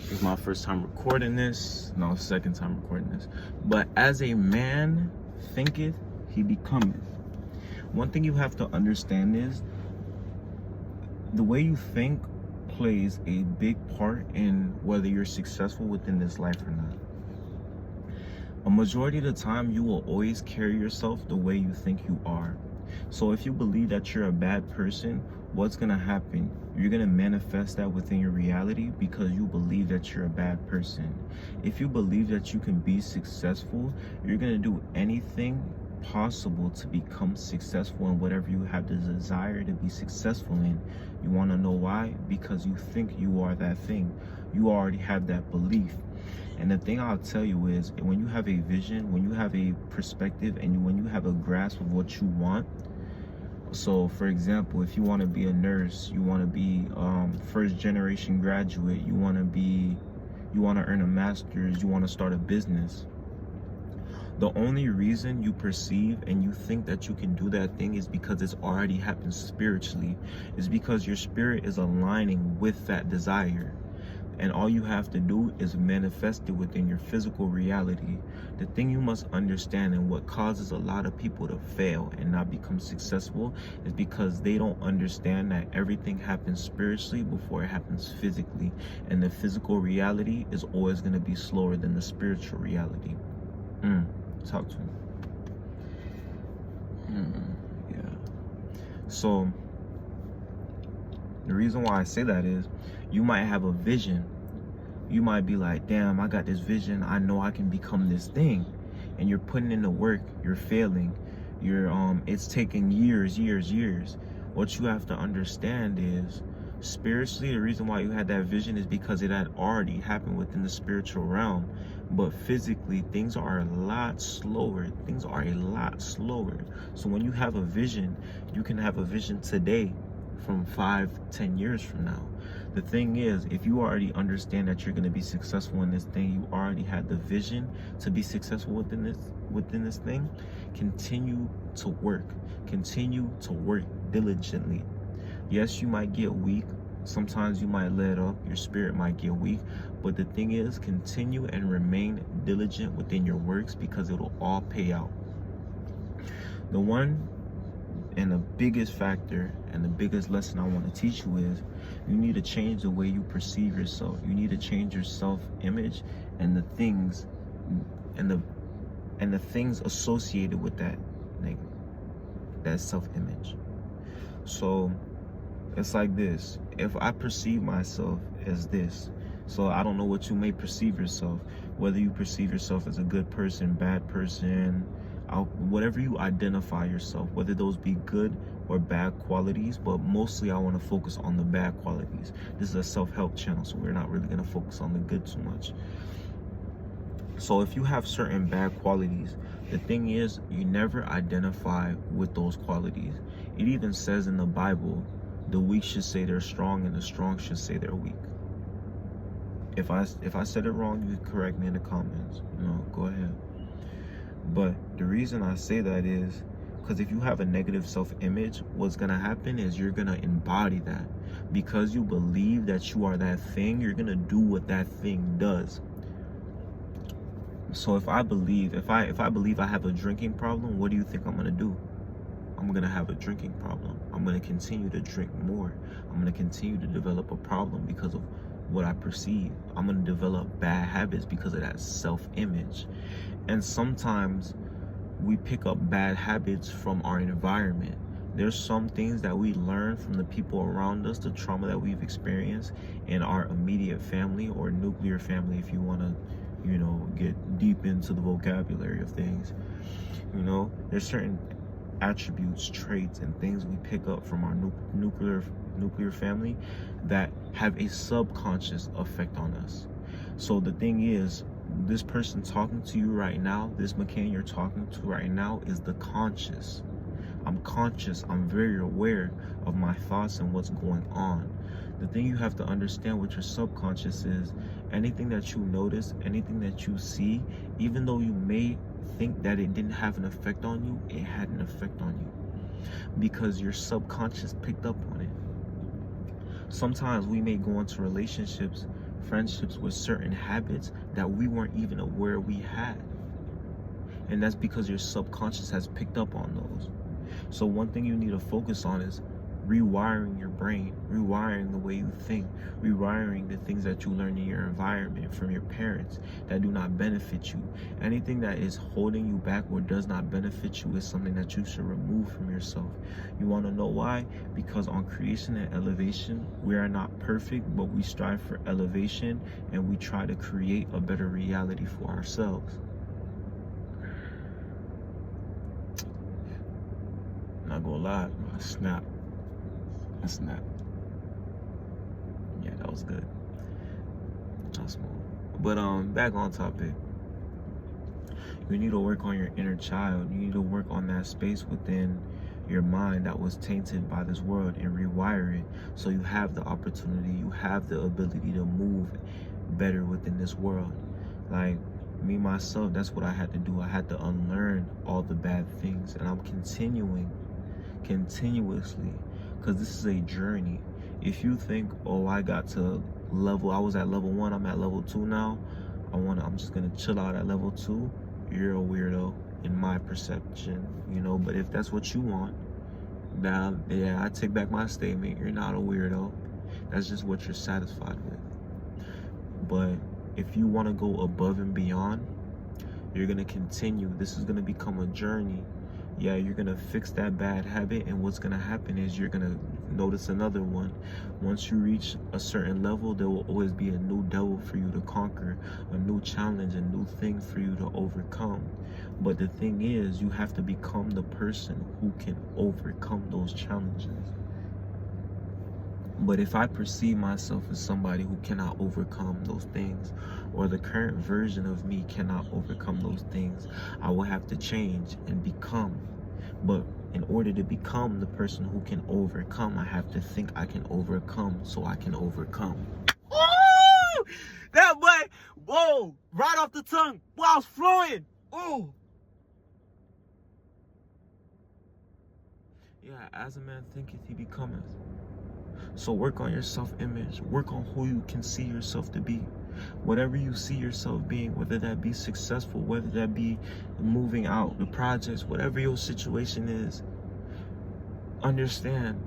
It's my first time recording this. No, second time recording this. But as a man thinketh, he becometh. One thing you have to understand is the way you think plays a big part in whether you're successful within this life or not. A majority of the time, you will always carry yourself the way you think you are. So if you believe that you're a bad person, what's going to happen? You're going to manifest that within your reality because you believe that you're a bad person. If you believe that you can be successful, you're going to do anything possible to become successful in whatever you have the desire to be successful in. You want to know why? Because you think you are that thing. You already have that belief. And the thing I'll tell you is, when you have a vision, when you have a perspective, and when you have a grasp of what you want. So for example, if you want to be a nurse, you want to be first generation graduate, you want to earn a master's, you want to start a business. The only reason you perceive and you think that you can do that thing is because it's already happened spiritually. It's because your spirit is aligning with that desire. And all you have to do is manifest it within your physical reality. The thing you must understand, and what causes a lot of people to fail and not become successful, is because they don't understand that everything happens spiritually before it happens physically. And the physical reality is always going to be slower than the spiritual reality. Talk to me. Yeah. So the reason why I say that is, you might have a vision. You might be like, damn, I got this vision. I know I can become this thing. And you're putting in the work. You're failing. It's taking years. What you have to understand is, spiritually, the reason why you had that vision is because it had already happened within the spiritual realm. But physically, things are a lot slower. So when you have a vision, you can have a vision today from 5-10 years from now. The thing is, if you already understand that you're going to be successful in this thing, you already had the vision to be successful within this thing, continue to work diligently. Yes, you might get weak. Sometimes you might let up. Your spirit might get weak. But the thing is, continue and remain diligent within your works, because it'll all pay out. The one and the biggest factor and the biggest lesson I want to teach you is, you need to change the way you perceive yourself. You need to change your self-image and the things and the things associated with that, like that self-image. So it's like this. If I perceive myself as this, so I don't know what you may perceive yourself, whether you perceive yourself as a good person, bad person, whatever you identify yourself, whether those be good or bad qualities, but mostly I want to focus on the bad qualities. This is a self-help channel, so we're not really going to focus on the good too much. So if you have certain bad qualities, the thing is, you never identify with those qualities. It even says in the Bible, the weak should say they're strong and the strong should say they're weak. If I said it wrong, you can correct me in the comments. Go ahead. But the reason I say that is because if you have a negative self-image, what's going to happen is you're going to embody that. Because you believe that you are that thing, you're going to do what that thing does. So if I believe I have a drinking problem, what do you think I'm going to do? I'm going to have a drinking problem. I'm going to continue to drink more. I'm going to continue to develop a problem because of what I perceive. I'm going to develop bad habits because of that self-image. And sometimes we pick up bad habits from our environment. There's some things that we learn from the people around us, the trauma that we've experienced in our immediate family or nuclear family, if you want to, get deep into the vocabulary of things. There's certain attributes, traits, and things we pick up from our nuclear family that have a subconscious effect on us. So the thing is, this person talking to you right now, this McCain you're talking to right now, is the conscious. I'm conscious. I'm very aware of my thoughts and what's going on. The thing you have to understand with your subconscious is, anything that you notice, anything that you see, even though you may think that it didn't have an effect on you, it had an effect on you. Because your subconscious picked up on it. Sometimes we may go into relationships friendships with certain habits that we weren't even aware we had. And that's because your subconscious has picked up on those. So one thing you need to focus on is rewiring your brain, rewiring the way you think, rewiring the things that you learn in your environment from your parents that do not benefit you. Anything that is holding you back or does not benefit you is something that you should remove from yourself. You want to know why? Because on creation and elevation, we are not perfect, but we strive for elevation and we try to create a better reality for ourselves. Not gonna lie, I snapped. Yeah, that was good. That's smooth. But back on topic. You need to work on your inner child. You need to work on that space within your mind that was tainted by this world and rewire it so you have the opportunity, you have the ability to move better within this world. Like me myself, that's what I had to do. I had to unlearn all the bad things, and I'm continuously, because this is a journey. If you think, oh, I was at level 1, I'm at level 2 now, I'm just gonna chill out at level 2, you're a weirdo in my perception, you know. But if that's what you want, now, yeah, I take back my statement, you're not a weirdo. That's just what you're satisfied with. But if you want to go above and beyond, you're gonna continue. This is gonna become a journey. Yeah, you're gonna fix that bad habit, and what's gonna happen is you're gonna notice another one. Once you reach a certain level, there will always be a new devil for you to conquer, a new challenge, a new thing for you to overcome. But the thing is, you have to become the person who can overcome those challenges. But if I perceive myself as somebody who cannot overcome those things, or the current version of me cannot overcome those things, I will have to change and become. But in order to become the person who can overcome, I have to think I can overcome so I can overcome. Oh! That boy, whoa, right off the tongue. Wow, I was flowing. Oh. Yeah, as a man thinketh, he becometh. So work on your self-image. Work on who you can see yourself to be. Whatever you see yourself being, whether that be successful, whether that be moving out, the projects, whatever your situation is, understand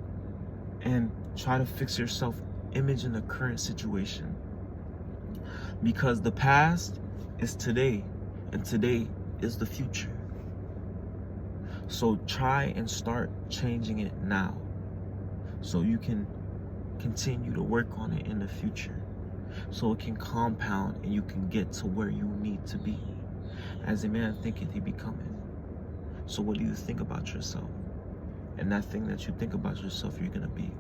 and try to fix your self-image in the current situation. Because the past is today, and today is the future. So try and start changing it now, so you can continue to work on it in the future, so it can compound and you can get to where you need to be. As a man thinketh, he becometh. So what do you think about yourself? And that thing that you think about yourself, you're gonna be.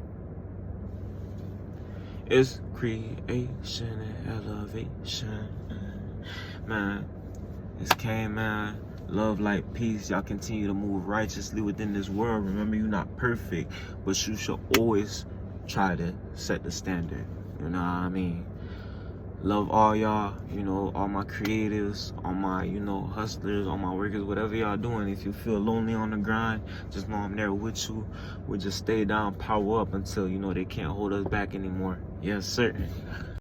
It's creation and elevation. Man, it's K, man. Love, light, peace. Y'all continue to move righteously within this world. Remember, you're not perfect, but you should always try to set the standard. You know what I mean? Love all y'all, you know, all my creatives, all my, you know, hustlers, all my workers, whatever y'all doing. If you feel lonely on the grind, just know I'm there with you. We'll just stay down, power up until, you know, they can't hold us back anymore. Yes, sir.